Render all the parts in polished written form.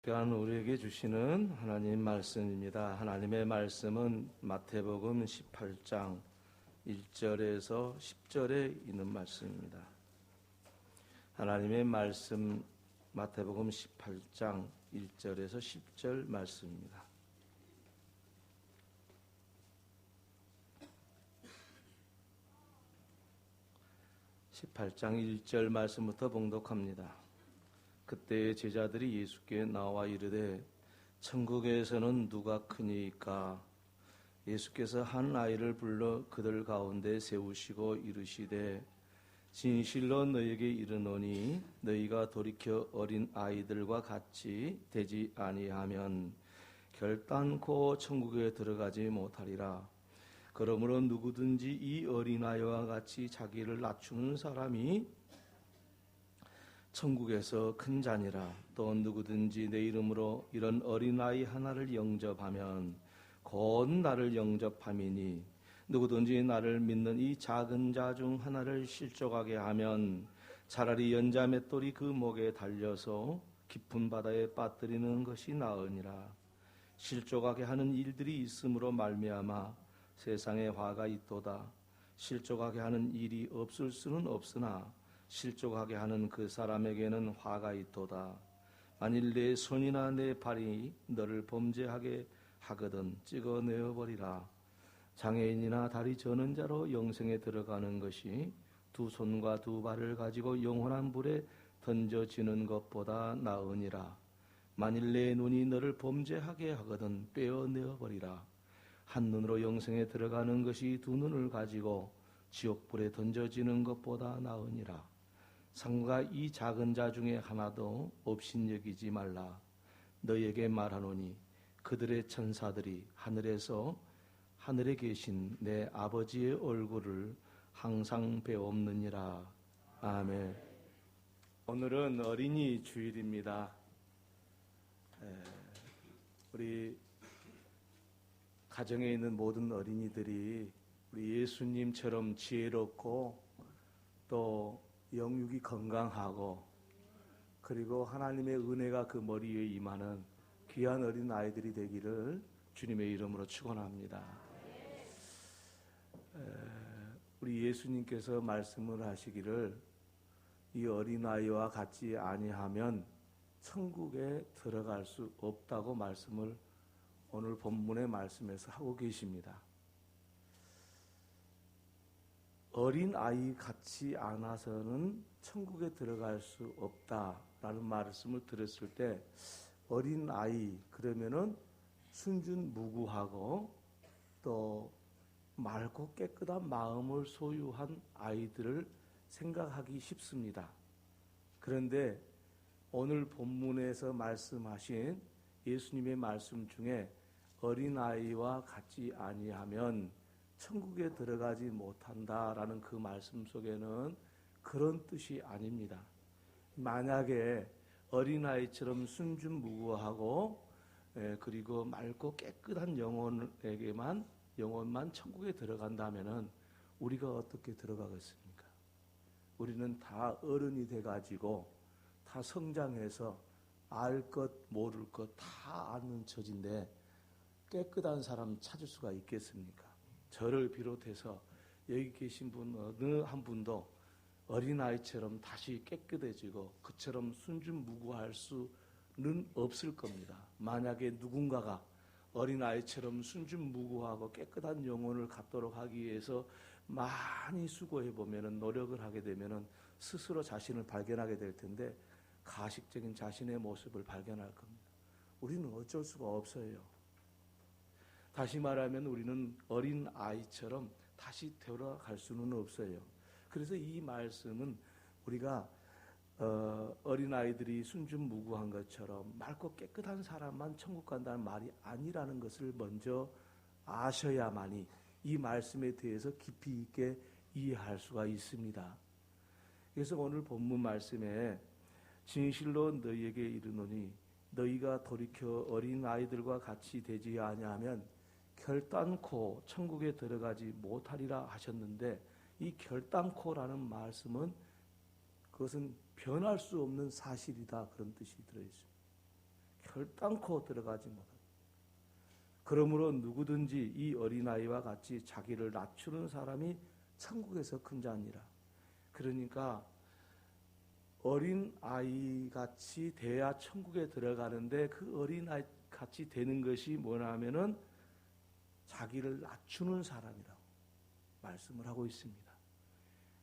시간 우리에게 주시는 하나님 말씀입니다. 하나님의 말씀은 마태복음 18장 1절에서 10절에 있는 말씀입니다. 하나님의 말씀 마태복음 18장 1절에서 10절 말씀입니다. (18장 1절) 말씀부터 봉독합니다. 그때 제자들이 예수께 나와 이르되 천국에서는 누가 크니까? 예수께서 한 아이를 불러 그들 가운데 세우시고 이르시되 진실로 너희에게 이르노니 너희가 돌이켜 어린 아이들과 같이 되지 아니하면 결단코 천국에 들어가지 못하리라. 그러므로 누구든지 이 어린아이와 같이 자기를 낮추는 사람이 천국에서 큰 자니라. 또 누구든지 내 이름으로 이런 어린아이 하나를 영접하면 곧 나를 영접함이니 누구든지 나를 믿는 이 작은 자 중 하나를 실족하게 하면 차라리 연자 맷돌이 그 목에 달려서 깊은 바다에 빠뜨리는 것이 나으니라. 실족하게 하는 일들이 있음으로 말미암아 세상에 화가 있도다. 실족하게 하는 일이 없을 수는 없으나 실족하게 하는 그 사람에게는 화가 있도다. 만일 내 손이나 내 발이 너를 범죄하게 하거든 찍어내어 버리라. 장애인이나 다리 저는 자로 영생에 들어가는 것이 두 손과 두 발을 가지고 영원한 불에 던져지는 것보다 나으니라. 만일 내 눈이 너를 범죄하게 하거든 빼어내어 버리라. 한 눈으로 영생에 들어가는 것이 두 눈을 가지고 지옥불에 던져지는 것보다 나으니라. 상과 이 작은 자 중에 하나도 업신여기지 말라. 너희에게 말하노니 그들의 천사들이 하늘에 계신 내 아버지의 얼굴을 항상 배옵느니라. 아멘. 오늘은 어린이 주일입니다. 우리 가정에 있는 모든 어린이들이 우리 예수님처럼 지혜롭고 또 영육이 건강하고 그리고 하나님의 은혜가 그 머리 위에 임하는 귀한 어린 아이들이 되기를 주님의 이름으로 축원합니다. 우리 예수님께서 말씀을 하시기를 이 어린 아이와 같지 아니하면 천국에 들어갈 수 없다고 말씀을 오늘 본문의 말씀에서 하고 계십니다. 어린 아이 같지 않아서는 천국에 들어갈 수 없다라는 말씀을 들었을 때 어린 아이 그러면은 순진무구하고 또 맑고 깨끗한 마음을 소유한 아이들을 생각하기 쉽습니다. 그런데 오늘 본문에서 말씀하신 예수님의 말씀 중에 어린 아이와 같지 아니하면 천국에 들어가지 못한다라는 그 말씀 속에는 그런 뜻이 아닙니다. 만약에 어린아이처럼 순진무구하고 그리고 맑고 깨끗한 영혼만 천국에 들어간다면은 우리가 어떻게 들어가겠습니까? 우리는 다 어른이 돼가지고 다 성장해서 알 것 모를 것 다 아는 처지인데 깨끗한 사람 찾을 수가 있겠습니까? 저를 비롯해서 여기 계신 분 어느 한 분도 어린아이처럼 다시 깨끗해지고 그처럼 순진무구할 수는 없을 겁니다. 만약에 누군가가 어린아이처럼 순진무구하고 깨끗한 영혼을 갖도록 하기 위해서 많이 수고해보면 노력을 하게 되면 스스로 자신을 발견하게 될 텐데 가식적인 자신의 모습을 발견할 겁니다. 우리는 어쩔 수가 없어요. 다시 말하면 우리는 어린 아이처럼 다시 돌아갈 수는 없어요. 그래서 이 말씀은 우리가 어린 아이들이 순진무구한 것처럼 맑고 깨끗한 사람만 천국 간다는 말이 아니라는 것을 먼저 아셔야만이 이 말씀에 대해서 깊이 있게 이해할 수가 있습니다. 그래서 오늘 본문 말씀에 진실로 너희에게 이르노니 너희가 돌이켜 어린 아이들과 같이 되지 아니하면 결단코 천국에 들어가지 못하리라 하셨는데 이 결단코라는 말씀은 그것은 변할 수 없는 사실이다 그런 뜻이 들어있습니다. 결단코 들어가지 못합니다. 그러므로 누구든지 이 어린아이와 같이 자기를 낮추는 사람이 천국에서 큰 자니라. 그러니까 어린아이 같이 돼야 천국에 들어가는데 그 어린아이 같이 되는 것이 뭐냐면은 자기를 낮추는 사람이라고 말씀을 하고 있습니다.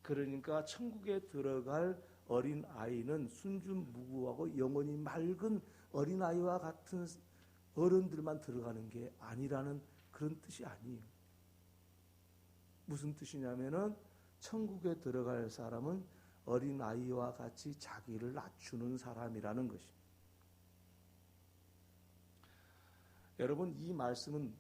그러니까 천국에 들어갈 어린아이는 순진무구하고 영혼이 맑은 어린아이와 같은 어른들만 들어가는 게 아니라는 그런 뜻이 아니에요. 무슨 뜻이냐면은 천국에 들어갈 사람은 어린아이와 같이 자기를 낮추는 사람이라는 것입니다. 여러분, 이 말씀은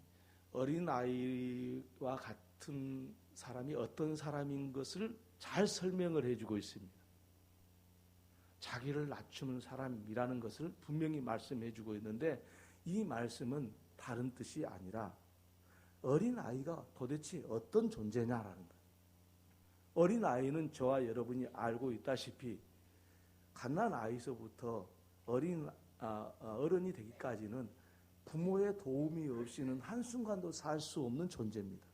어린아이와 같은 사람이 어떤 사람인 것을 잘 설명을 해주고 있습니다. 자기를 낮추는 사람이라는 것을 분명히 말씀해주고 있는데 이 말씀은 다른 뜻이 아니라 어린아이가 도대체 어떤 존재냐라는 거예요. 어린아이는 저와 여러분이 알고 있다시피 갓난아이서부터 어른이 되기까지는 부모의 도움이 없이는 한순간도 살 수 없는 존재입니다.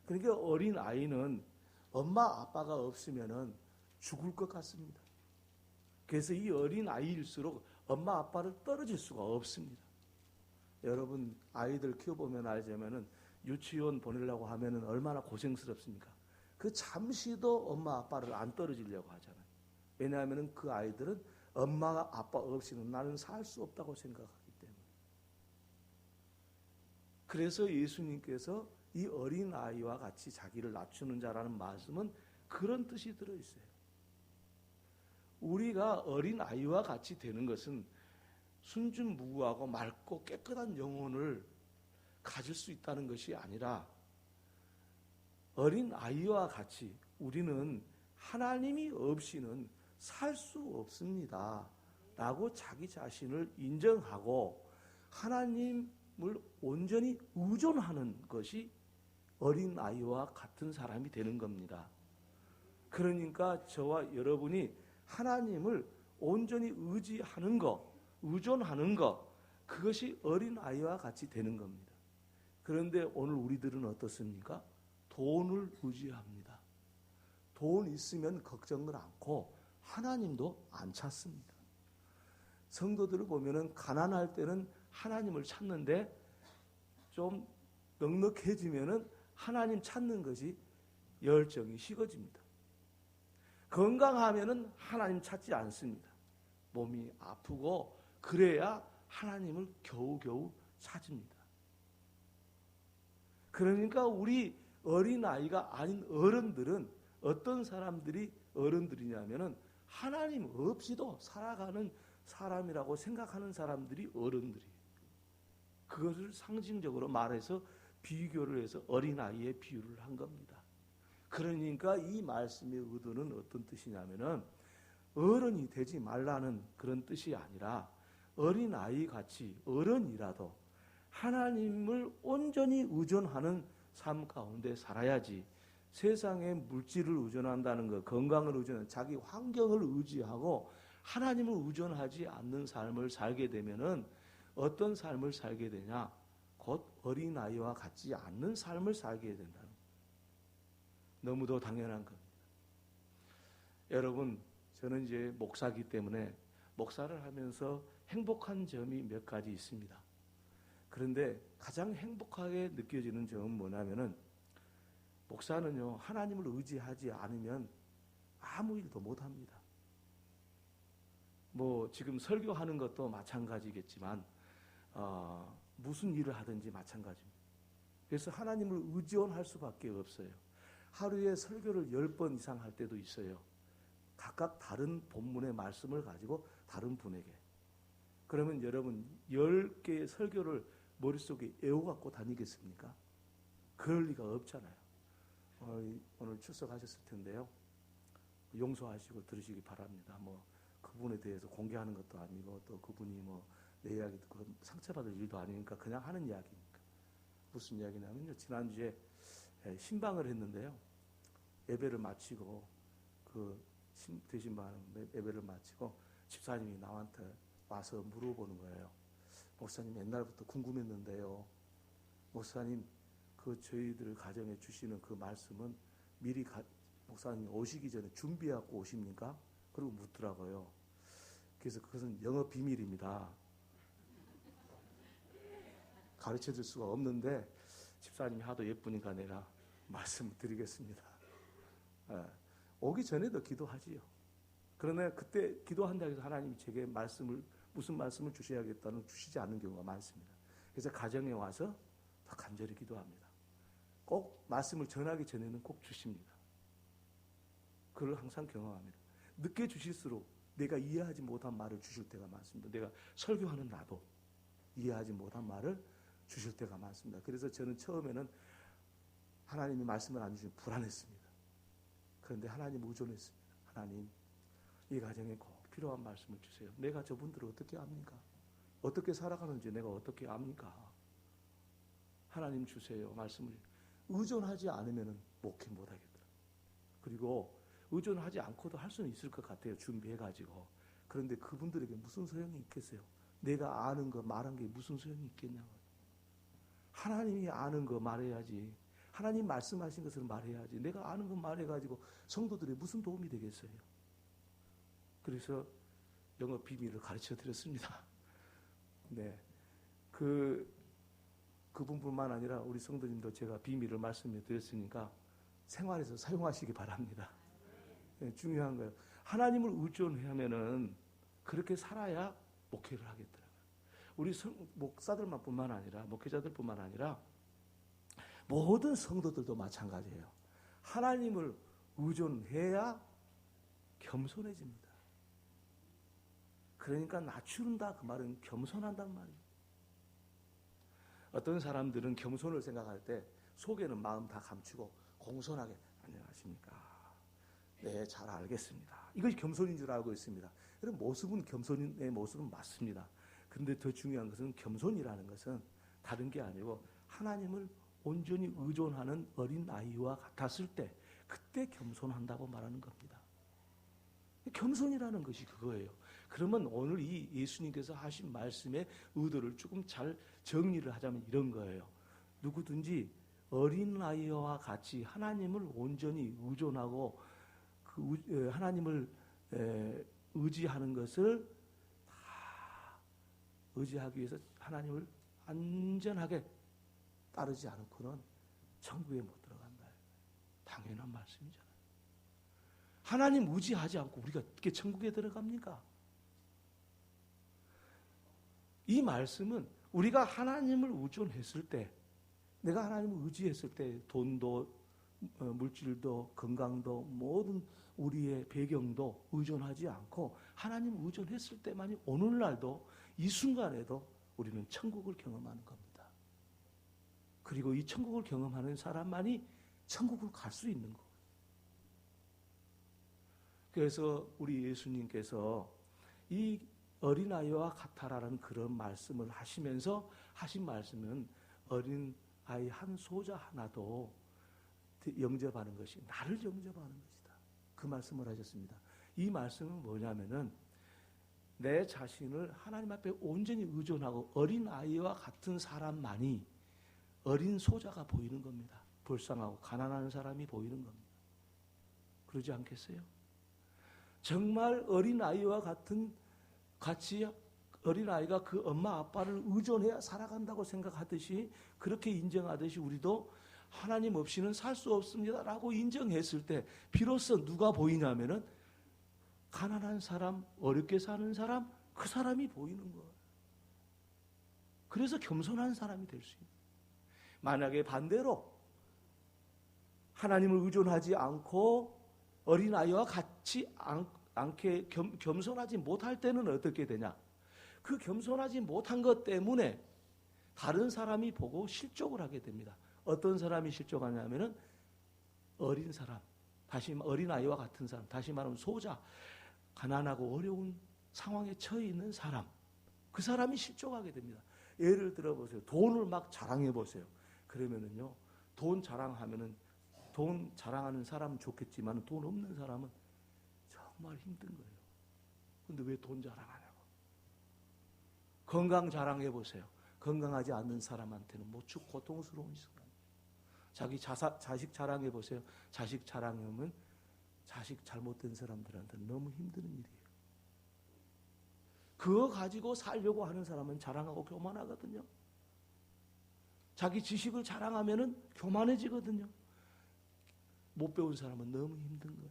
그러니까 어린아이는 엄마 아빠가 없으면 죽을 것 같습니다. 그래서 이 어린아이일수록 엄마 아빠를 떨어질 수가 없습니다. 여러분 아이들 키워보면 알지만은 유치원 보내려고 하면은 얼마나 고생스럽습니까? 그 잠시도 엄마 아빠를 안 떨어지려고 하잖아요. 왜냐하면 그 아이들은 엄마 아빠 없이는 나는 살 수 없다고 생각하기 때문에. 그래서 예수님께서 이 어린아이와 같이 자기를 낮추는 자라는 말씀은 그런 뜻이 들어있어요. 우리가 어린아이와 같이 되는 것은 순진무구하고 맑고 깨끗한 영혼을 가질 수 있다는 것이 아니라 어린아이와 같이 우리는 하나님이 없이는 살 수 없습니다 라고 자기 자신을 인정하고 하나님을 온전히 의존하는 것이 어린아이와 같은 사람이 되는 겁니다. 그러니까 저와 여러분이 하나님을 온전히 의지하는 것, 의존하는 것, 그것이 어린아이와 같이 되는 겁니다. 그런데 오늘 우리들은 어떻습니까? 돈을 의지합니다. 돈 있으면 걱정을 않고 하나님도 안 찾습니다. 성도들을 보면은 가난할 때는 하나님을 찾는데 좀 넉넉해지면은 하나님 찾는 것이 열정이 식어집니다. 건강하면은 하나님 찾지 않습니다. 몸이 아프고 그래야 하나님을 겨우겨우 찾습니다. 그러니까 우리 어린아이가 아닌 어른들은 어떤 사람들이 어른들이냐면은 하나님 없이도 살아가는 사람이라고 생각하는 사람들이 어른들이에요. 그것을 상징적으로 말해서 비교를 해서 어린아이의 비유를 한 겁니다. 그러니까 이 말씀의 의도는 어떤 뜻이냐면은 어른이 되지 말라는 그런 뜻이 아니라 어린아이 같이 어른이라도 하나님을 온전히 의존하는 삶 가운데 살아야지 세상의 물질을 의존한다는 것, 건강을 의존하는 자기 환경을 의지하고 하나님을 의존하지 않는 삶을 살게 되면은 어떤 삶을 살게 되냐? 곧 어린아이와 같지 않는 삶을 살게 된다는 너무도 당연한 겁니다. 여러분, 저는 이제 목사기 때문에 목사를 하면서 행복한 점이 몇 가지 있습니다. 그런데 가장 행복하게 느껴지는 점은 뭐냐면은 목사는요, 하나님을 의지하지 않으면 아무 일도 못합니다. 뭐 지금 설교하는 것도 마찬가지겠지만 무슨 일을 하든지 마찬가지입니다. 그래서 하나님을 의존할 수밖에 없어요. 하루에 설교를 10번 이상 할 때도 있어요. 각각 다른 본문의 말씀을 가지고 다른 분에게. 그러면 여러분 10개의 설교를 머릿속에 애워갖고 다니겠습니까? 그럴 리가 없잖아요. 오늘 출석하셨을 텐데요. 용서하시고 들으시기 바랍니다. 뭐 그분에 대해서 공개하는 것도 아니고 또 그분이 뭐 내 이야기 듣고 상처받을 일도 아니니까 그냥 하는 이야기니까. 무슨 이야기냐면요. 지난주에 신방을 했는데요. 예배를 마치고 그 되신 분 예배를 마치고 집사님이 나한테 와서 물어보는 거예요. 목사님, 옛날부터 궁금했는데요. 목사님, 그 저희들 가정에 주시는 그 말씀은 미리 목사님 오시기 전에 준비하고 오십니까? 그러고 묻더라고요. 그래서 그것은 영업 비밀입니다. 가르쳐 줄 수가 없는데 집사님이 하도 예쁘니까 내가 말씀을 드리겠습니다. 오기 전에도 기도하지요. 그러나 그때 기도한다고 해서 하나님이 제게 무슨 말씀을 주셔야겠다는 주시지 않는 경우가 많습니다. 그래서 가정에 와서 더 간절히 기도합니다. 꼭 말씀을 전하기 전에는 꼭 주십니다. 그걸 항상 경험합니다. 늦게 주실수록 내가 이해하지 못한 말을 주실 때가 많습니다. 내가 설교하는 나도 이해하지 못한 말을 주실 때가 많습니다. 그래서 저는 처음에는 하나님이 말씀을 안 주시면 불안했습니다. 그런데 하나님 의존했습니다. 하나님, 이 가정에 꼭 필요한 말씀을 주세요. 내가 저분들을 어떻게 압니까? 어떻게 살아가는지 내가 어떻게 압니까? 하나님 주세요. 말씀을 의존하지 않으면 목회 못하겠더라. 그리고 의존하지 않고도 할 수는 있을 것 같아요. 준비해가지고. 그런데 그분들에게 무슨 소용이 있겠어요? 내가 아는 거 말한 게 무슨 소용이 있겠냐고요. 하나님이 아는 거 말해야지. 하나님 말씀하신 것을 말해야지. 내가 아는 거 말해가지고 성도들이 무슨 도움이 되겠어요? 그래서 영업 비밀을 가르쳐 드렸습니다. 네. 그분뿐만 아니라 우리 성도님도 제가 비밀을 말씀해 드렸으니까 생활에서 사용하시기 바랍니다. 네, 중요한 거예요. 하나님을 의존하면은 그렇게 살아야 목회를 하겠더라고요. 우리 목사들만 뿐만 아니라, 목회자들 뿐만 아니라 모든 성도들도 마찬가지예요. 하나님을 의존해야 겸손해집니다. 그러니까 낮추는다 그 말은 겸손한단 말이에요. 어떤 사람들은 겸손을 생각할 때 속에는 마음 다 감추고 공손하게 안녕하십니까? 네, 잘 알겠습니다. 이것이 겸손인 줄 알고 있습니다. 이런 모습은 겸손의 모습은 맞습니다. 그런데 더 중요한 것은 겸손이라는 것은 다른 게 아니고 하나님을 온전히 의존하는 어린 아이와 같았을 때 그때 겸손한다고 말하는 겁니다. 겸손이라는 것이 그거예요. 그러면 오늘 이 예수님께서 하신 말씀의 의도를 조금 잘 정리를 하자면 이런 거예요. 누구든지 어린아이와 같이 하나님을 온전히 의존하고 하나님을 의지하는 것을 다 의지하기 위해서 하나님을 안전하게 따르지 않고는 천국에 못 들어간다. 당연한 말씀이잖아요. 하나님 의지하지 않고 우리가 어떻게 천국에 들어갑니까? 이 말씀은 우리가 하나님을 의존했을 때, 내가 하나님을 의지했을 때 돈도 물질도 건강도 모든 우리의 배경도 의존하지 않고 하나님 의존했을 때만이 오늘날도 이 순간에도 우리는 천국을 경험하는 겁니다. 그리고 이 천국을 경험하는 사람만이 천국을 갈 수 있는 거예요. 그래서 우리 예수님께서 이 어린아이와 같아라는 그런 말씀을 하시면서 하신 말씀은 어린아이 한 소자 하나도 영접하는 것이 나를 영접하는 것이다. 그 말씀을 하셨습니다. 이 말씀은 뭐냐면은 내 자신을 하나님 앞에 온전히 의존하고 어린아이와 같은 사람만이 어린 소자가 보이는 겁니다. 불쌍하고 가난한 사람이 보이는 겁니다. 그러지 않겠어요? 정말 어린아이와 같이 어린아이가 그 엄마 아빠를 의존해야 살아간다고 생각하듯이 그렇게 인정하듯이 우리도 하나님 없이는 살 수 없습니다라고 인정했을 때 비로소 누가 보이냐면은 가난한 사람, 어렵게 사는 사람, 그 사람이 보이는 거예요. 그래서 겸손한 사람이 될 수 있는. 만약에 반대로 하나님을 의존하지 않고 어린아이와 같이 않게 겸손하지 못할 때는 어떻게 되냐? 그 겸손하지 못한 것 때문에 다른 사람이 보고 실족을 하게 됩니다. 어떤 사람이 실족하냐면은 어린 사람, 다시 어린아이와 같은 사람, 다시 말하면 소자, 가난하고 어려운 상황에 처해 있는 사람, 그 사람이 실족하게 됩니다. 예를 들어 보세요. 돈을 막 자랑해 보세요. 그러면은요, 돈 자랑하면은 돈 자랑하는 사람은 좋겠지만 돈 없는 사람은 정말 힘든 거예요. 근데 왜 돈 자랑하냐고. 건강 자랑해 보세요. 건강하지 않는 사람한테는 무척 고통스러운 순간. 자기 자식 자랑해 보세요. 자식 자랑하면 자식 잘못된 사람들한테 너무 힘든 일이에요. 그거 가지고 살려고 하는 사람은 자랑하고 교만하거든요. 자기 지식을 자랑하면은 교만해지거든요. 못 배운 사람은 너무 힘든 거예요.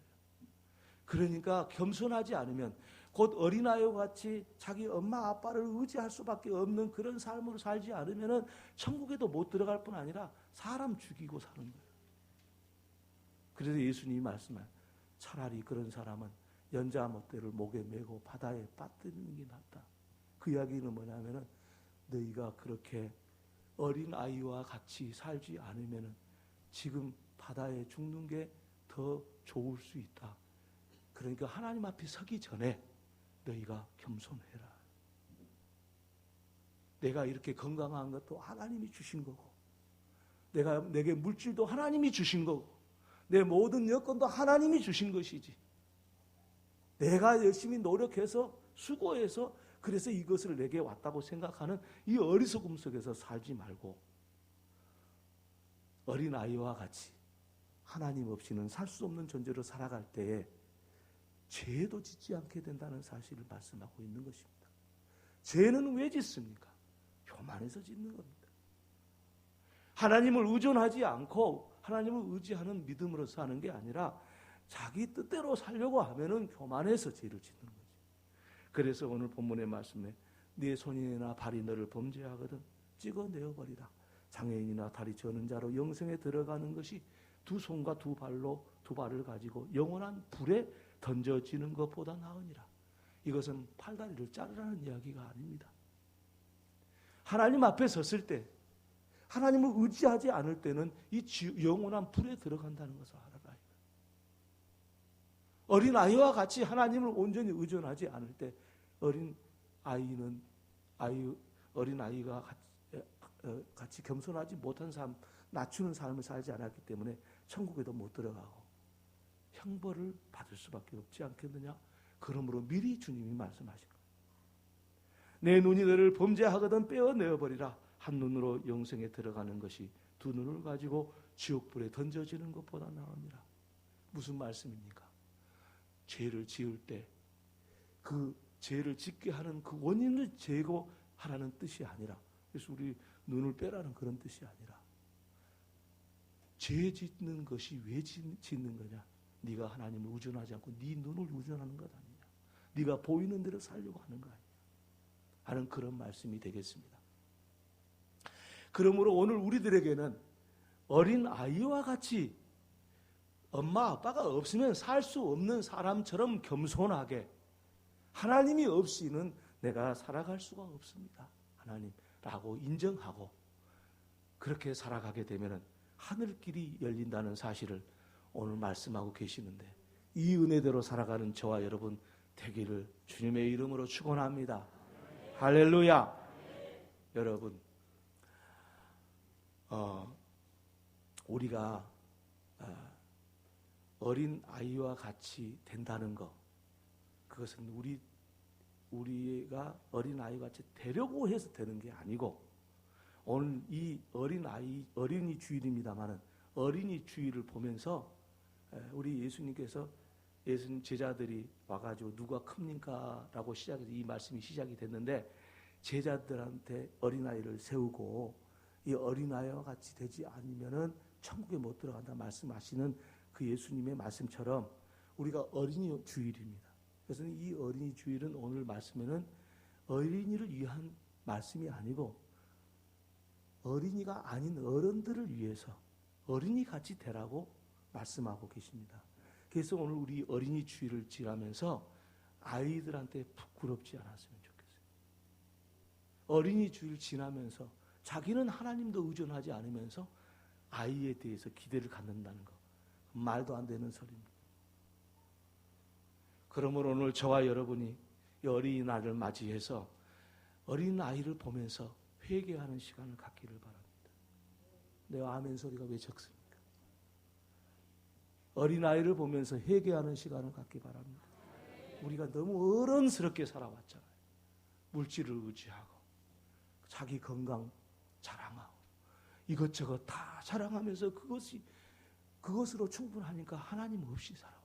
그러니까 겸손하지 않으면 곧 어린아이와 같이 자기 엄마 아빠를 의지할 수밖에 없는 그런 삶으로 살지 않으면은 천국에도 못 들어갈 뿐 아니라 사람 죽이고 사는 거예요. 그래서 예수님이 말씀하세요. 차라리 그런 사람은 연자못대를 목에 메고 바다에 빠뜨리는 게 낫다. 그 이야기는 뭐냐면은 너희가 그렇게 어린 아이와 같이 살지 않으면은 지금 바다에 죽는 게 더 좋을 수 있다. 그러니까 하나님 앞에 서기 전에 너희가 겸손해라. 내가 이렇게 건강한 것도 하나님이 주신 거고, 내게 물질도 하나님이 주신 거고, 내 모든 여건도 하나님이 주신 것이지. 내가 열심히 노력해서 수고해서 그래서 이것을 내게 왔다고 생각하는 이 어리석음 속에서 살지 말고 어린아이와 같이 하나님 없이는 살 수 없는 존재로 살아갈 때에 죄도 짓지 않게 된다는 사실을 말씀하고 있는 것입니다. 죄는 왜 짓습니까? 교만해서 짓는 겁니다. 하나님을 의존하지 않고 하나님을 의지하는 믿음으로 사는 게 아니라 자기 뜻대로 살려고 하면은 교만해서 죄를 짓는 거지. 그래서 오늘 본문의 말씀에 네 손이나 발이 너를 범죄하거든 찍어내어 버리라. 장애인이나 다리 저는 자로 영생에 들어가는 것이 두 손과 두 발을 가지고 영원한 불에 던져지는 것보다 나으니라. 이것은 팔다리를 자르라는 이야기가 아닙니다. 하나님 앞에 섰을 때 하나님을 의지하지 않을 때는 이 영원한 불에 들어간다는 것을 알아라. 어린아이와 같이 하나님을 온전히 의존하지 않을 때 어린아이가 같이 겸손하지 못한 삶, 낮추는 삶을 살지 않았기 때문에 천국에도 못 들어가고 형벌을 받을 수밖에 없지 않겠느냐. 그러므로 미리 주님이 말씀하신 거예요. 내 눈이 너를 범죄하거든 빼어내어버리라. 한 눈으로 영생에 들어가는 것이 두 눈을 가지고 지옥불에 던져지는 것보다 나으니라. 무슨 말씀입니까? 죄를 지을 때 그 죄를 짓게 하는 그 원인을 제거하라는 뜻이 아니라, 그래서 우리 눈을 빼라는 그런 뜻이 아니라, 죄 짓는 것이 왜 짓는 거냐? 네가 하나님을 의존하지 않고 네 눈을 의존하는 것 아니냐? 네가 보이는 대로 살려고 하는 거 아니냐? 하는 그런 말씀이 되겠습니다. 그러므로 오늘 우리들에게는 어린 아이와 같이 엄마 아빠가 없으면 살 수 없는 사람처럼 겸손하게, 하나님이 없이는 내가 살아갈 수가 없습니다. 하나님라고 인정하고 그렇게 살아가게 되면 하늘길이 열린다는 사실을 오늘 말씀하고 계시는데, 이 은혜대로 살아가는 저와 여러분 되기를 주님의 이름으로 축원합니다. 할렐루야. 여러분, 우리가 어린 아이와 같이 된다는 것, 그것은 우리가 어린 아이와 같이 되려고 해서 되는 게 아니고, 오늘 이 어린이 주일입니다만은 어린이 주일을 보면서 우리 예수님께서 예수님 제자들이 와가지고 누가 큽니까? 라고 시작해서 이 말씀이 시작이 됐는데, 제자들한테 어린아이를 세우고 이 어린아이와 같이 되지 않으면은 천국에 못 들어간다 말씀하시는 그 예수님의 말씀처럼 우리가 어린이 주일입니다. 그래서 이 어린이 주일은 오늘 말씀에는 어린이를 위한 말씀이 아니고 어린이가 아닌 어른들을 위해서 어린이 같이 되라고 말씀하고 계십니다. 그래서 오늘 우리 어린이 주일을 지나면서 아이들한테 부끄럽지 않았으면 좋겠어요. 어린이 주일 지나면서 자기는 하나님도 의존하지 않으면서 아이에 대해서 기대를 갖는다는 거, 말도 안 되는 소리입니다. 그러므로 오늘 저와 여러분이 이 어린이날을 맞이해서 어린아이를 보면서 회개하는 시간을 갖기를 바랍니다. 내 아멘 소리가 왜 적습니까? 어린아이를 보면서 회개하는 시간을 갖기 바랍니다. 우리가 너무 어른스럽게 살아왔잖아요. 물질을 의지하고 자기 건강 자랑하고 이것저것 다 자랑하면서 그것으로 충분하니까 하나님 없이 살아왔죠.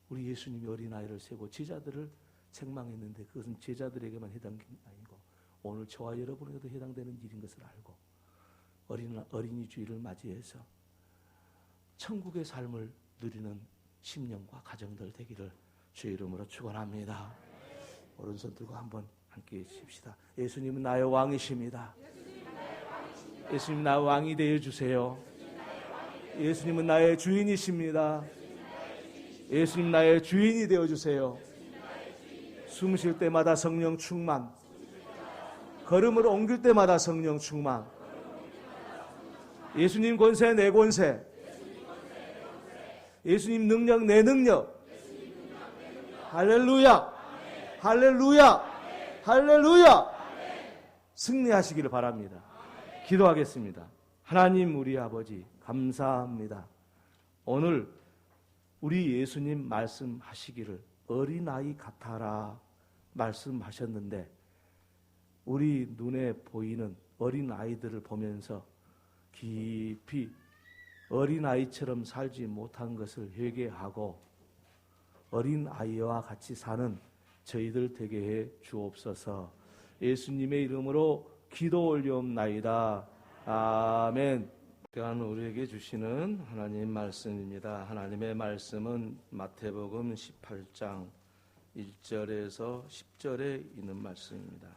우리 예수님이 어린아이를 세고 제자들을 책망했는데 그것은 제자들에게만 해당된 게 아니고 오늘 저와 여러분에게도 해당되는 일인 것을 알고 어린이 주일을 맞이해서 천국의 삶을 누리는 심령과 가정들 되기를 주의 이름으로 축원합니다. 오른손 들고 한번 함께 해주십시다. 예수님은 나의 왕이십니다. 예수님 나의 왕이 되어주세요. 예수님은 나의 주인이십니다. 예수님 나의 주인이 되어주세요. 숨 쉴 때마다 성령 충만, 걸음을 옮길 때마다 성령 충만. 예수님 권세 내 권세, 예수님 능력 내 능력. 할렐루야, 할렐루야, 할렐루야. 승리하시기를 바랍니다. 기도하겠습니다. 하나님 우리 아버지 감사합니다. 오늘 우리 예수님 말씀하시기를 어린아이 같아라 말씀하셨는데 우리 눈에 보이는 어린아이들을 보면서 깊이 어린아이처럼 살지 못한 것을 회개하고 어린아이와 같이 사는 저희들 되게 해 주옵소서. 예수님의 이름으로 기도 올리옵나이다. 아멘. 또한 우리에게 주시는 하나님 말씀입니다. 하나님의 말씀은 마태복음 18장 1절에서 10절에 있는 말씀입니다.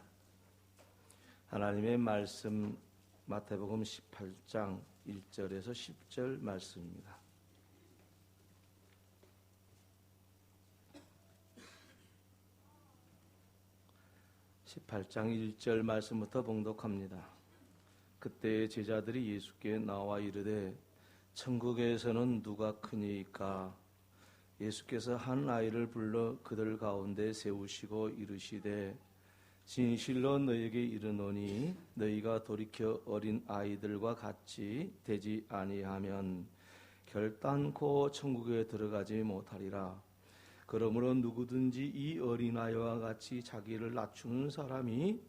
하나님의 말씀 마태복음 18장 1절에서 10절 말씀입니다. (18장 1절) 말씀부터 봉독합니다. 그때 제자들이 예수께 나와 이르되 천국에서는 누가 크니이까? 예수께서 한 아이를 불러 그들 가운데 세우시고 이르시되 진실로 너희에게 이르노니 너희가 돌이켜 어린 아이들과 같이 되지 아니하면 결단코 천국에 들어가지 못하리라. 그러므로 누구든지 이 어린아이와 같이 자기를 낮추는 사람이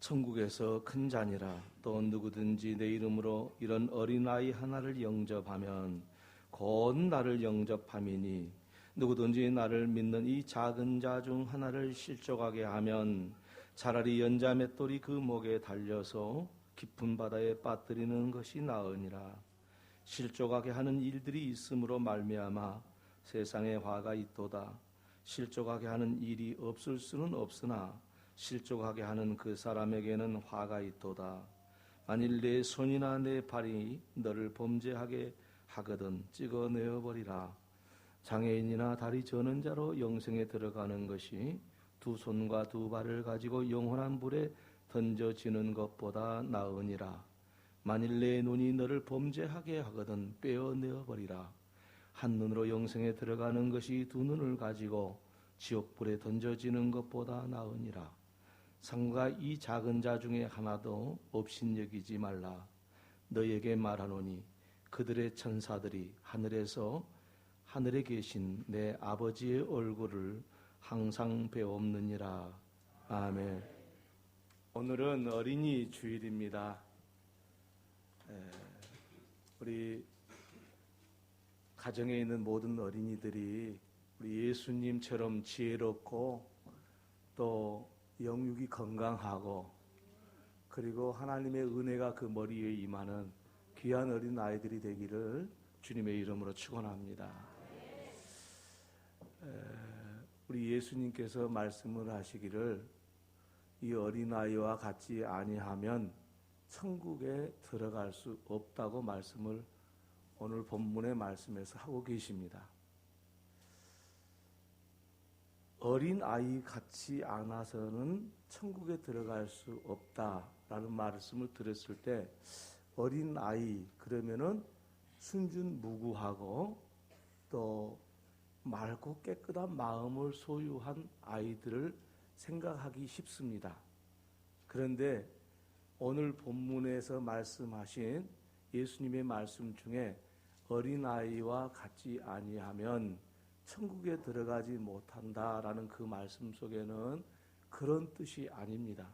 천국에서 큰 자니라. 또 누구든지 내 이름으로 이런 어린아이 하나를 영접하면 곧 나를 영접함이니 누구든지 나를 믿는 이 작은 자 중 하나를 실족하게 하면 차라리 연자 맷돌이 그 목에 달려서 깊은 바다에 빠뜨리는 것이 나으니라. 실족하게 하는 일들이 있으므로 말미암아 세상에 화가 있도다. 실족하게 하는 일이 없을 수는 없으나 실족하게 하는 그 사람에게는 화가 있도다. 만일 내 손이나 내 발이 너를 범죄하게 하거든 찍어내어버리라. 장애인이나 다리 저는 자로 영생에 들어가는 것이 두 손과 두 발을 가지고 영원한 불에 던져지는 것보다 나으니라. 만일 내 눈이 너를 범죄하게 하거든 빼어내어버리라. 한 눈으로 영생에 들어가는 것이 두 눈을 가지고 지옥불에 던져지는 것보다 나으니라. 상과 이 작은 자 중에 하나도 업신여기지 말라. 너에게 말하노니 그들의 천사들이 하늘에 계신 내 아버지의 얼굴을 항상 배옵느니라. 아멘. 오늘은 어린이 주일입니다. 우리 가정에 있는 모든 어린이들이 우리 예수님처럼 지혜롭고 또 영육이 건강하고 그리고 하나님의 은혜가 그 머리 위에 임하는 귀한 어린 아이들이 되기를 주님의 이름으로 축원합니다. 우리 예수님께서 말씀을 하시기를 이 어린아이와 같이 아니하면 천국에 들어갈 수 없다고 말씀을 오늘 본문의 말씀에서 하고 계십니다. 어린아이 같지 않아서는 천국에 들어갈 수 없다라는 말씀을 들었을 때 어린아이 그러면은 순진무구하고 또 맑고 깨끗한 마음을 소유한 아이들을 생각하기 쉽습니다. 그런데 오늘 본문에서 말씀하신 예수님의 말씀 중에 어린아이와 같지 아니하면 천국에 들어가지 못한다라는 그 말씀 속에는 그런 뜻이 아닙니다.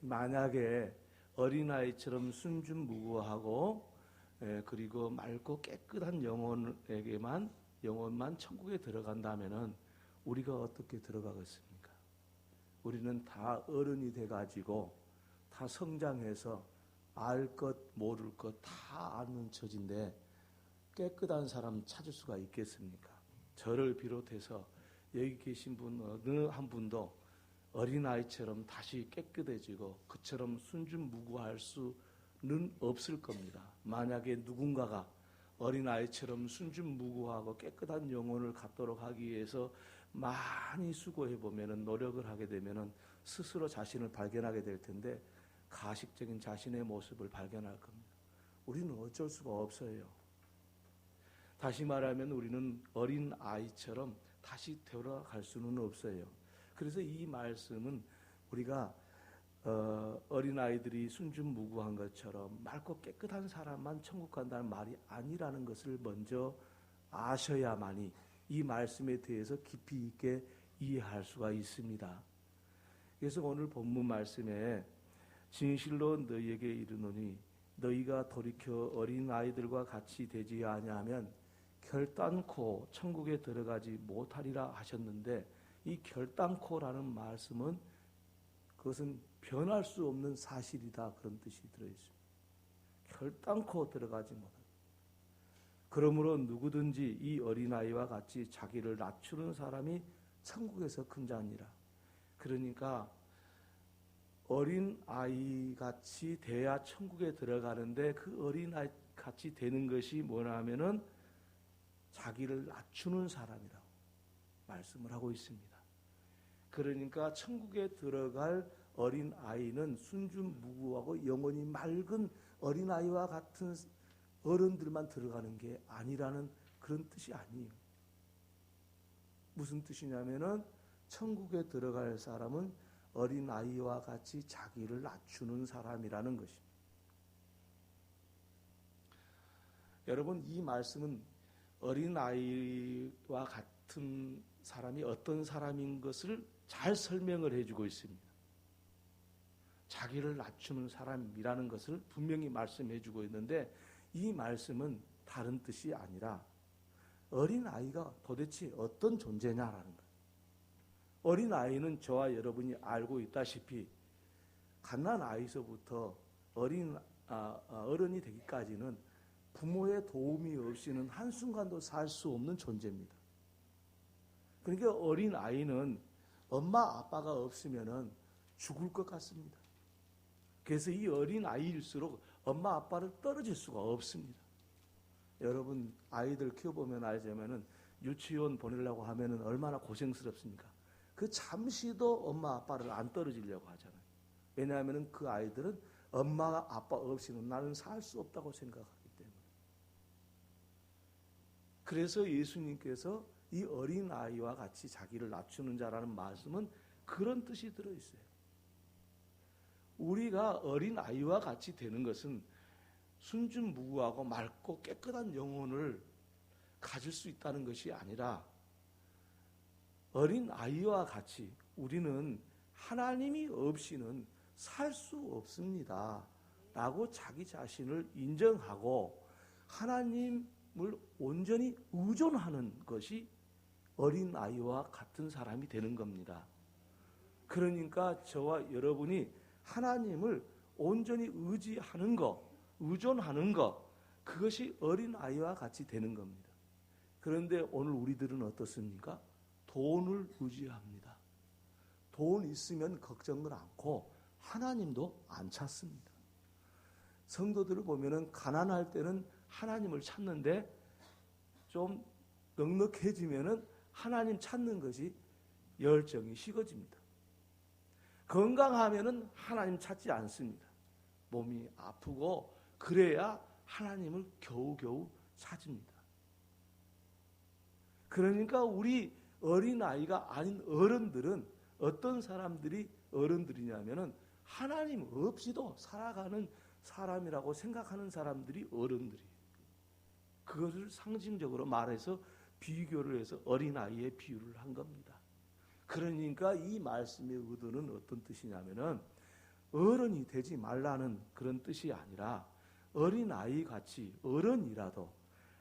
만약에 어린아이처럼 순진무구하고 그리고 맑고 깨끗한 영혼만 천국에 들어간다면은 우리가 어떻게 들어가겠습니까? 우리는 다 어른이 돼가지고 다 성장해서 알 것 모를 것 다 아는 처지인데 깨끗한 사람 찾을 수가 있겠습니까? 저를 비롯해서 여기 계신 분 어느 한 분도 어린아이처럼 다시 깨끗해지고 그처럼 순진무구할 수는 없을 겁니다. 만약에 누군가가 어린아이처럼 순진무구하고 깨끗한 영혼을 갖도록 하기 위해서 많이 수고해보면 노력을 하게 되면 스스로 자신을 발견하게 될 텐데 가식적인 자신의 모습을 발견할 겁니다. 우리는 어쩔 수가 없어요. 다시 말하면 우리는 어린아이처럼 다시 돌아갈 수는 없어요. 그래서 이 말씀은 우리가 어린아이들이 순진무구한 것처럼 맑고 깨끗한 사람만 천국 간다는 말이 아니라는 것을 먼저 아셔야만이 이 말씀에 대해서 깊이 있게 이해할 수가 있습니다. 그래서 오늘 본문 말씀에 진실로 너희에게 이르노니 너희가 돌이켜 어린아이들과 같이 되지 아니하면 결단코 천국에 들어가지 못하리라 하셨는데 이 결단코라는 말씀은 그것은 변할 수 없는 사실이다 그런 뜻이 들어있습니다. 결단코 들어가지 못한다. 그러므로 누구든지 이 어린아이와 같이 자기를 낮추는 사람이 천국에서 큰 자니라. 그러니까 어린아이 같이 돼야 천국에 들어가는데 그 어린아이 같이 되는 것이 뭐냐 하면은 자기를 낮추는 사람이라고 말씀을 하고 있습니다. 그러니까 천국에 들어갈 어린아이는 순진무구하고 영혼이 맑은 어린아이와 같은 어른들만 들어가는 게 아니라는 그런 뜻이 아니에요. 무슨 뜻이냐면은 천국에 들어갈 사람은 어린아이와 같이 자기를 낮추는 사람이라는 것입니다. 여러분, 이 말씀은 어린아이와 같은 사람이 어떤 사람인 것을 잘 설명을 해주고 있습니다. 자기를 낮추는 사람이라는 것을 분명히 말씀해주고 있는데 이 말씀은 다른 뜻이 아니라 어린아이가 도대체 어떤 존재냐라는 거예요. 어린아이는 저와 여러분이 알고 있다시피 갓난아이서부터 어른이 되기까지는 부모의 도움이 없이는 한순간도 살 수 없는 존재입니다. 그러니까 어린아이는 엄마 아빠가 없으면 죽을 것 같습니다. 그래서 이 어린아이일수록 엄마 아빠를 떨어질 수가 없습니다. 여러분 아이들 키워보면 알자면은 유치원 보내려고 하면은 얼마나 고생스럽습니까? 그 잠시도 엄마 아빠를 안 떨어지려고 하잖아요. 왜냐하면은 그 아이들은 엄마 아빠 없이는 나는 살 수 없다고 생각하기 때문에. 그래서 예수님께서 이 어린아이와 같이 자기를 낮추는 자라는 말씀은 그런 뜻이 들어있어요. 우리가 어린아이와 같이 되는 것은 순진무구하고 맑고 깨끗한 영혼을 가질 수 있다는 것이 아니라 어린아이와 같이 우리는 하나님이 없이는 살 수 없습니다 라고 자기 자신을 인정하고 하나님을 온전히 의존하는 것이 어린아이와 같은 사람이 되는 겁니다. 그러니까 저와 여러분이 하나님을 온전히 의지하는 것, 의존하는 것, 그것이 어린아이와 같이 되는 겁니다. 그런데 오늘 우리들은 어떻습니까? 돈을 의지합니다. 돈 있으면 걱정을 않고 하나님도 안 찾습니다. 성도들을 보면은 가난할 때는 하나님을 찾는데 좀 넉넉해지면은 하나님 찾는 것이 열정이 식어집니다. 건강하면은 하나님 찾지 않습니다. 몸이 아프고 그래야 하나님을 겨우겨우 찾습니다. 그러니까 우리 어린아이가 아닌 어른들은 어떤 사람들이 어른들이냐면은 하나님 없이도 살아가는 사람이라고 생각하는 사람들이 어른들이에요. 그것을 상징적으로 말해서 비교를 해서 어린아이의 비유를 한 겁니다. 그러니까 이 말씀의 의도는 어떤 뜻이냐면은 어른이 되지 말라는 그런 뜻이 아니라 어린아이 같이 어른이라도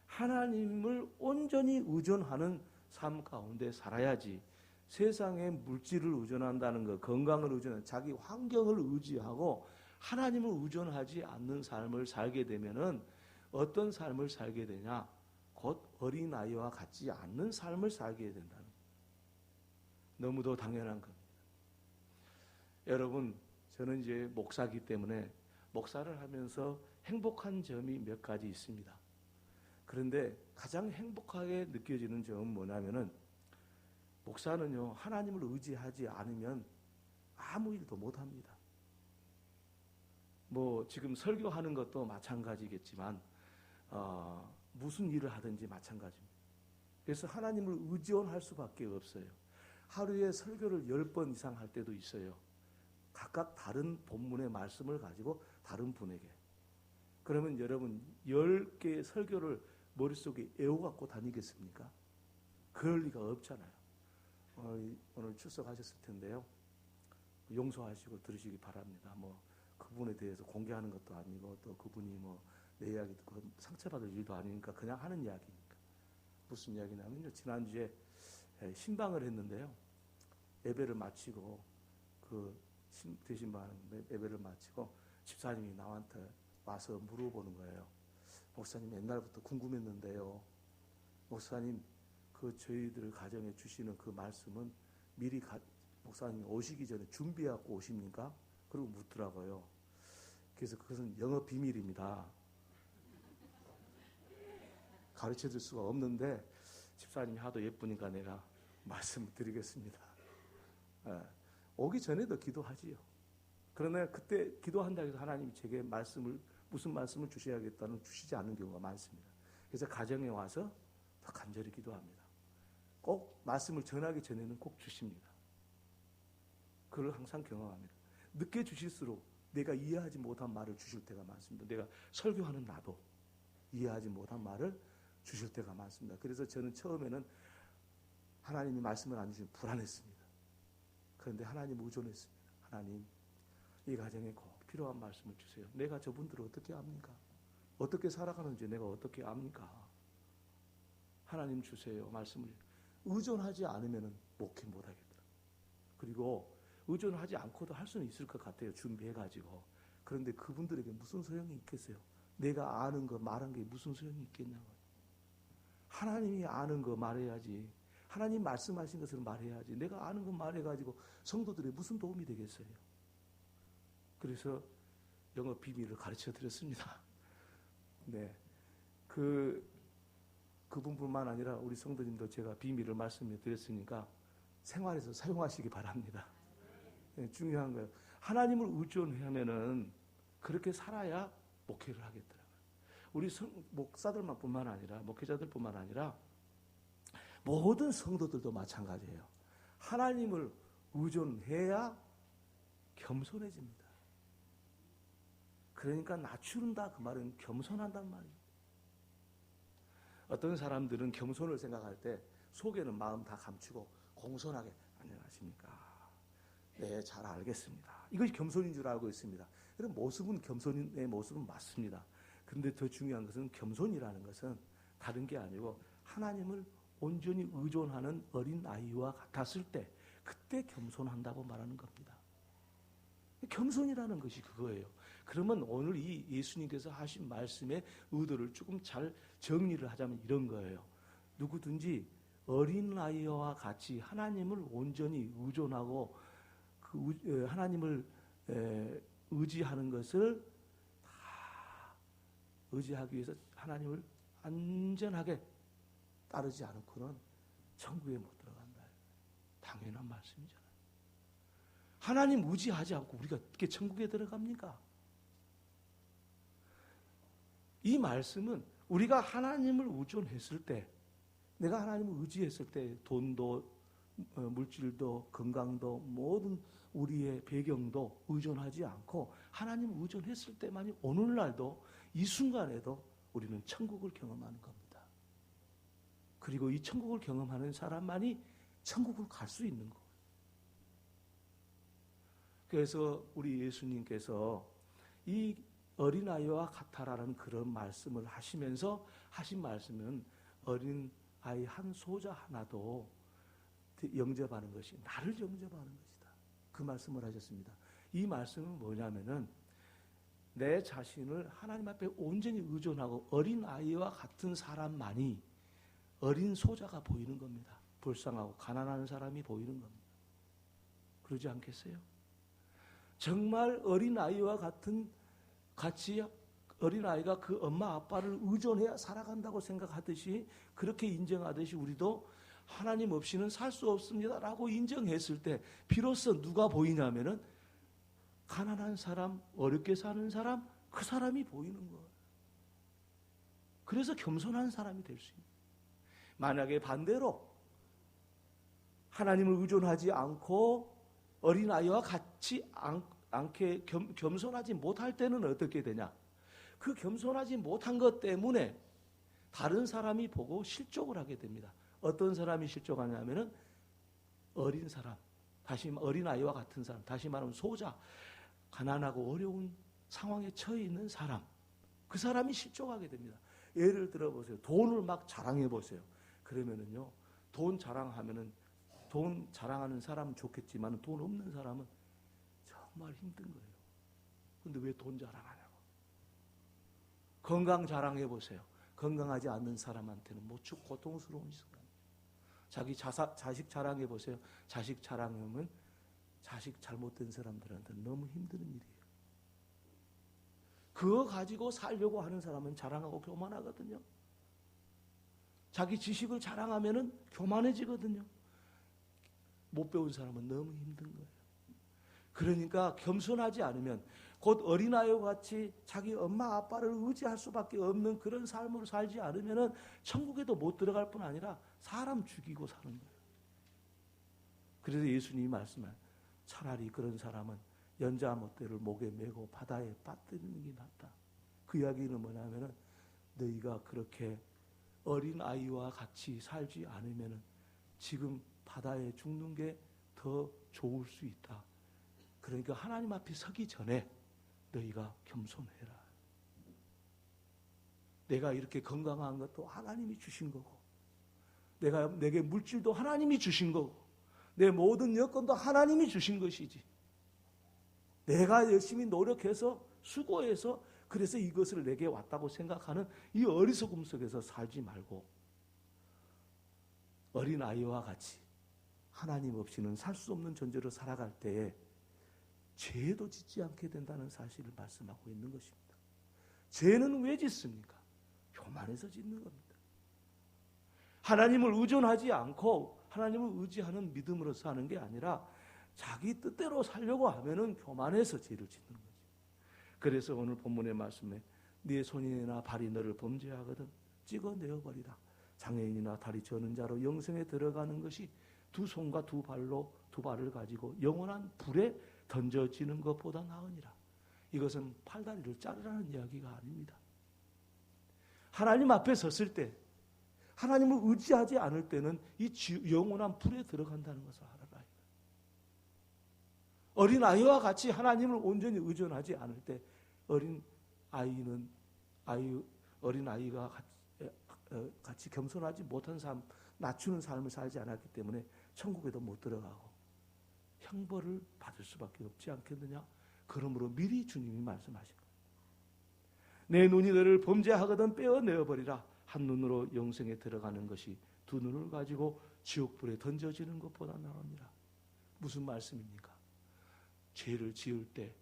하나님을 온전히 의존하는 삶 가운데 살아야지 세상에 물질을 의존한다는 것, 건강을 의존하는 자기 환경을 의지하고 하나님을 의존하지 않는 삶을 살게 되면은 어떤 삶을 살게 되냐? 곧 어린아이와 같지 않는 삶을 살게 된다는 거예요. 너무도 당연한 겁니다. 여러분, 저는 이제 목사기 때문에 목사를 하면서 행복한 점이 몇 가지 있습니다. 그런데 가장 행복하게 느껴지는 점은 뭐냐면은 목사는요, 하나님을 의지하지 않으면 아무 일도 못합니다. 뭐 지금 설교하는 것도 마찬가지겠지만 무슨 일을 하든지 마찬가지입니다. 그래서 하나님을 의존할 수밖에 없어요. 하루에 설교를 10번 이상 할 때도 있어요. 각각 다른 본문의 말씀을 가지고 다른 분에게. 그러면 여러분 10개의 설교를 머릿속에 애워갖고 다니겠습니까? 그럴 리가 없잖아요. 오늘 출석하셨을 텐데요. 용서하시고 들으시기 바랍니다. 뭐 그분에 대해서 공개하는 것도 아니고 또 그분이 뭐 내 이야기 듣고 상처받을 일도 아니니까 그냥 하는 이야기니까. 무슨 이야기냐면요. 지난주에 신방을 했는데요. 예배를 마치고 되신 분 예배를 마치고 집사님이 나한테 와서 물어보는 거예요. 목사님 옛날부터 궁금했는데요. 목사님 저희들 가정에 주시는 그 말씀은 미리 목사님이 오시기 전에 준비하고 오십니까? 그리고 묻더라고요. 그래서 그것은 영업 비밀입니다. 가르쳐 줄 수가 없는데 집사님이 하도 예쁘니까 내가 말씀을 드리겠습니다. 오기 전에도 기도하지요. 그러나 그때 기도한다고 해서 하나님이 제게 무슨 말씀을 주셔야겠다는 주시지 않는 경우가 많습니다. 그래서 가정에 와서 더 간절히 기도합니다. 꼭 말씀을 전하기 전에는 꼭 주십니다. 그걸 항상 경험합니다. 늦게 주실수록 내가 이해하지 못한 말을 주실 때가 많습니다. 내가 설교하는 나도 이해하지 못한 말을 주실 때가 많습니다. 그래서 저는 처음에는 하나님이 말씀을 안 주시면 불안했습니다. 그런데 하나님 의존했습니다. 하나님, 이 가정에 꼭 필요한 말씀을 주세요. 내가 저분들을 어떻게 압니까? 어떻게 살아가는지 내가 어떻게 압니까? 하나님 주세요. 말씀을 의존하지 않으면 목회 못하겠더라고요. 그리고 의존하지 않고도 할 수는 있을 것 같아요. 준비해가지고. 그런데 그분들에게 무슨 소용이 있겠어요? 내가 아는 거 말한 게 무슨 소용이 있겠냐고요. 하나님이 아는 거 말해야지. 하나님 말씀하신 것을 말해야지. 내가 아는 거 말해가지고 성도들이 무슨 도움이 되겠어요? 그래서 영업 비밀을 가르쳐 드렸습니다. 네. 그분뿐만 아니라 우리 성도님도 제가 비밀을 말씀해 드렸으니까 생활에서 사용하시기 바랍니다. 네, 중요한 거예요. 하나님을 의존하면은 그렇게 살아야 목회를 하겠더라고요. 우리 목사들만 뿐만 아니라 목회자들뿐만 아니라 모든 성도들도 마찬가지예요. 하나님을 의존해야 겸손해집니다. 그러니까 낮추는다 그 말은 겸손한단 말이에요. 어떤 사람들은 겸손을 생각할 때 속에는 마음 다 감추고 공손하게 안녕하십니까? 네, 잘 알겠습니다. 이것이 겸손인 줄 알고 있습니다. 그런 모습은 겸손의 모습은 맞습니다. 그런데 더 중요한 것은 겸손이라는 것은 다른 게 아니고 하나님을 온전히 의존하는 어린아이와 같았을 때 그때 겸손한다고 말하는 겁니다. 겸손이라는 것이 그거예요. 그러면 오늘 이 예수님께서 하신 말씀의 의도를 조금 잘 정리를 하자면 이런 거예요. 누구든지 어린아이와 같이 하나님을 온전히 의존하고 하나님을 의지하는 것을 다 의지하기 위해서 하나님을 안전하게 따르지 않고는 천국에 못 들어간다. 당연한 말씀이잖아요. 하나님 의지하지 않고 우리가 어떻게 천국에 들어갑니까? 이 말씀은 우리가 하나님을 의존했을 때, 내가 하나님을 의지했을 때 돈도 물질도 건강도 모든 우리의 배경도 의존하지 않고 하나님을 의존했을 때만이 오늘날도 이 순간에도 우리는 천국을 경험하는 겁니다. 그리고 이 천국을 경험하는 사람만이 천국을 갈 수 있는 거예요. 그래서 우리 예수님께서 이 어린아이와 같아라는 그런 말씀을 하시면서 하신 말씀은 어린아이 한 소자 하나도 영접하는 것이 나를 영접하는 것이다. 그 말씀을 하셨습니다. 이 말씀은 뭐냐면은 내 자신을 하나님 앞에 온전히 의존하고 어린아이와 같은 사람만이 어린 소자가 보이는 겁니다. 불쌍하고 가난한 사람이 보이는 겁니다. 그러지 않겠어요? 정말 어린아이와 같이 어린아이가 그 엄마 아빠를 의존해야 살아간다고 생각하듯이 그렇게 인정하듯이 우리도 하나님 없이는 살 수 없습니다라고 인정했을 때 비로소 누가 보이냐면은 가난한 사람, 어렵게 사는 사람, 그 사람이 보이는 거예요. 그래서 겸손한 사람이 될 수 있는 거예요. 만약에 반대로 하나님을 의존하지 않고 어린아이와 같이 않게 겸손하지 못할 때는 어떻게 되냐? 그 겸손하지 못한 것 때문에 다른 사람이 보고 실족을 하게 됩니다. 어떤 사람이 실족하냐면은 어린 사람, 다시 어린아이와 같은 사람, 다시 말하면 소자, 가난하고 어려운 상황에 처해 있는 사람, 그 사람이 실족하게 됩니다. 예를 들어 보세요. 돈을 막 자랑해 보세요. 그러면은요, 돈 자랑하면은 돈 자랑하는 사람은 좋겠지만 돈 없는 사람은 정말 힘든 거예요. 근데 왜 돈 자랑하냐고. 건강 자랑해 보세요. 건강하지 않는 사람한테는 무척 고통스러운 순간이에요. 자기 자식 자랑해 보세요. 자식 자랑하면 자식 잘못된 사람들한테는 너무 힘든 일이에요. 그거 가지고 살려고 하는 사람은 자랑하고 교만하거든요. 자기 지식을 자랑하면은 교만해지거든요. 못 배운 사람은 너무 힘든 거예요. 그러니까 겸손하지 않으면 곧 어린아이와 같이 자기 엄마 아빠를 의지할 수밖에 없는 그런 삶으로 살지 않으면 천국에도 못 들어갈 뿐 아니라 사람 죽이고 사는 거예요. 그래서 예수님이 말씀하신 차라리 그런 사람은 연자못대를 목에 메고 바다에 빠뜨리는 게 낫다. 그 이야기는 뭐냐면은 너희가 그렇게 어린아이와 같이 살지 않으면 지금 바다에 죽는 게 더 좋을 수 있다. 그러니까 하나님 앞에 서기 전에 너희가 겸손해라. 내가 이렇게 건강한 것도 하나님이 주신 거고, 내게 물질도 하나님이 주신 거고, 내 모든 여건도 하나님이 주신 것이지. 내가 열심히 노력해서 수고해서 그래서 이것을 내게 왔다고 생각하는 이 어리석음 속에서 살지 말고 어린아이와 같이 하나님 없이는 살 수 없는 존재로 살아갈 때에 죄도 짓지 않게 된다는 사실을 말씀하고 있는 것입니다. 죄는 왜 짓습니까? 교만해서 짓는 겁니다. 하나님을 의존하지 않고 하나님을 의지하는 믿음으로 사는 게 아니라 자기 뜻대로 살려고 하면은 교만해서 죄를 짓는 거지. 그래서 오늘 본문의 말씀에 네 손이나 발이 너를 범죄하거든 찍어내어 버리라. 장애인이나 다리 저는 자로 영생에 들어가는 것이 두 손과 두 발을 가지고 영원한 불에 던져지는 것보다 나으니라. 이것은 팔다리를 자르라는 이야기가 아닙니다. 하나님 앞에 섰을 때 하나님을 의지하지 않을 때는 이 영원한 불에 들어간다는 것을 알아라. 어린아이와 같이 하나님을 온전히 의존하지 않을 때 어린아이가 같이 겸손하지 못한 삶, 낮추는 삶을 살지 않았기 때문에 천국에도 못 들어가고 형벌을 받을 수밖에 없지 않겠느냐. 그러므로 미리 주님이 말씀하신 거예요. 내 눈이 너를 범죄하거든 빼어내어버리라. 한 눈으로 영생에 들어가는 것이 두 눈을 가지고 지옥불에 던져지는 것보다 나으니라. 무슨 말씀입니까? 죄를 지을 때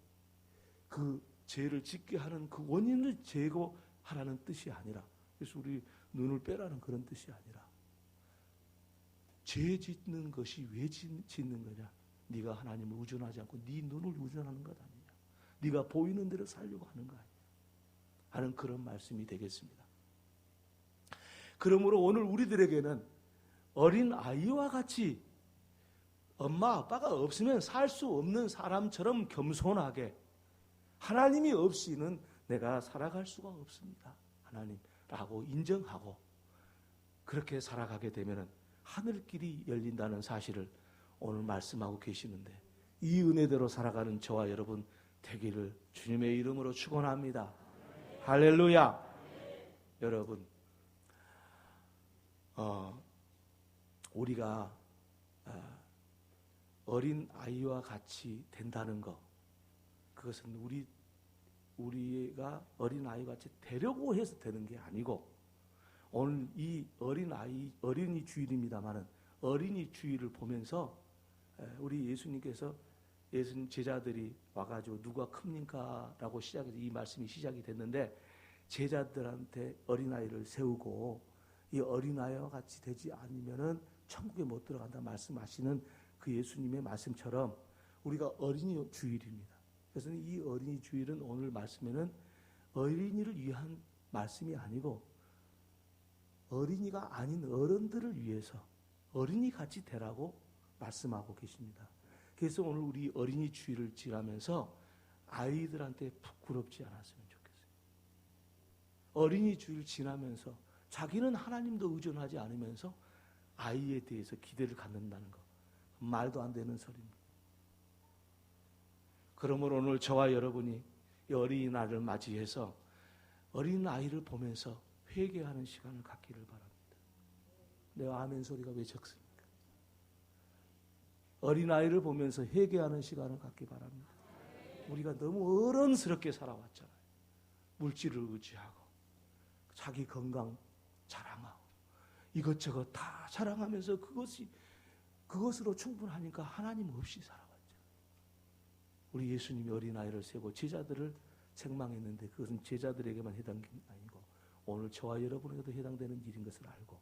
그 죄를 짓게 하는 그 원인을 제거하라는 뜻이 아니라, 그래서 우리 눈을 빼라는 그런 뜻이 아니라, 죄 짓는 것이 왜 짓는 거냐? 네가 하나님을 의존하지 않고 네 눈을 의존하는 것 아니냐? 네가 보이는 대로 살려고 하는 거 아니냐? 하는 그런 말씀이 되겠습니다. 그러므로 오늘 우리들에게는 어린 아이와 같이 엄마 아빠가 없으면 살 수 없는 사람처럼 겸손하게, 하나님이 없이는 내가 살아갈 수가 없습니다, 하나님라고 인정하고 그렇게 살아가게 되면 하늘길이 열린다는 사실을 오늘 말씀하고 계시는데, 이 은혜대로 살아가는 저와 여러분 되기를 주님의 이름으로 축원합니다. 할렐루야. 여러분, 우리가 어린 아이와 같이 된다는 것, 그것은 우리가 어린 아이와 같이 되려고 해서 되는 게 아니고, 오늘 이 어린이 주일입니다만은 어린이 주일을 보면서 우리 예수님께서 예수님 제자들이 와가지고 누가 큽니까? 라고 시작해서 이 말씀이 시작이 됐는데, 제자들한테 어린아이를 세우고 이 어린아이와 같이 되지 않으면은 천국에 못 들어간다 말씀하시는 그 예수님의 말씀처럼 우리가 어린이 주일입니다. 그래서 이 어린이 주일은 오늘 말씀에는 어린이를 위한 말씀이 아니고 어린이가 아닌 어른들을 위해서 어린이 같이 되라고 말씀하고 계십니다. 그래서 오늘 우리 어린이 주일을 지나면서 아이들한테 부끄럽지 않았으면 좋겠어요. 어린이 주일 지나면서 자기는 하나님도 의존하지 않으면서 아이에 대해서 기대를 갖는다는 것, 말도 안 되는 소리입니다. 그러므로 오늘 저와 여러분이 이 어린이날을 맞이해서 어린아이를 보면서 회개하는 시간을 갖기를 바랍니다. 내 아멘 소리가 왜 적습니까? 어린아이를 보면서 회개하는 시간을 갖기 바랍니다. 우리가 너무 어른스럽게 살아왔잖아요. 물질을 의지하고 자기 건강 자랑하고 이것저것 다 자랑하면서 그것으로 충분하니까 하나님 없이 살아왔죠. 우리 예수님이 어린아이를 세고 제자들을 책망했는데 그것은 제자들에게만 해당된 게 아니고 오늘 저와 여러분에게도 해당되는 일인 것을 알고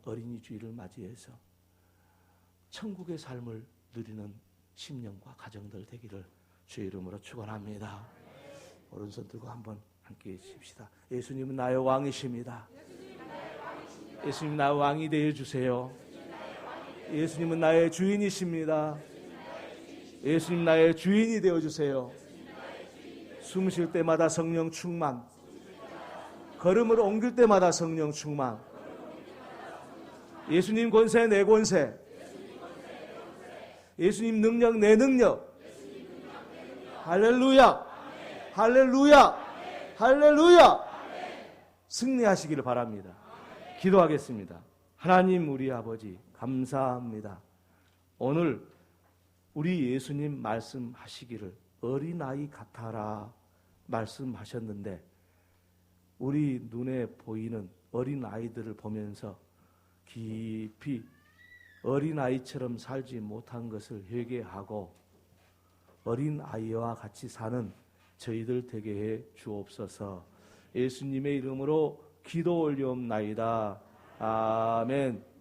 어린이 주일을 맞이해서 천국의 삶을 누리는 심령과 가정들 되기를 주의 이름으로 축원합니다. 오른손 들고 한번 함께 해주십시다. 예수님은 나의 왕이십니다. 예수님 나의 왕이 되어주세요. 예수님은 나의 주인이십니다. 예수님 나의 주인이 되어주세요. 숨 쉴 때마다 성령 충만, 걸음을 옮길 때마다 성령 충만, 예수님 권세 내 권세, 예수님 능력 내 능력, 할렐루야, 할렐루야, 할렐루야, 승리하시기를 바랍니다. 기도하겠습니다. 하나님 우리 아버지 감사합니다. 오늘 우리 예수님 말씀하시기를 어린아이 같아라 말씀하셨는데 우리 눈에 보이는 어린아이들을 보면서 깊이 어린아이처럼 살지 못한 것을 회개하고 어린아이와 같이 사는 저희들 되게 해 주옵소서. 예수님의 이름으로 기도 올리옵나이다. 아멘.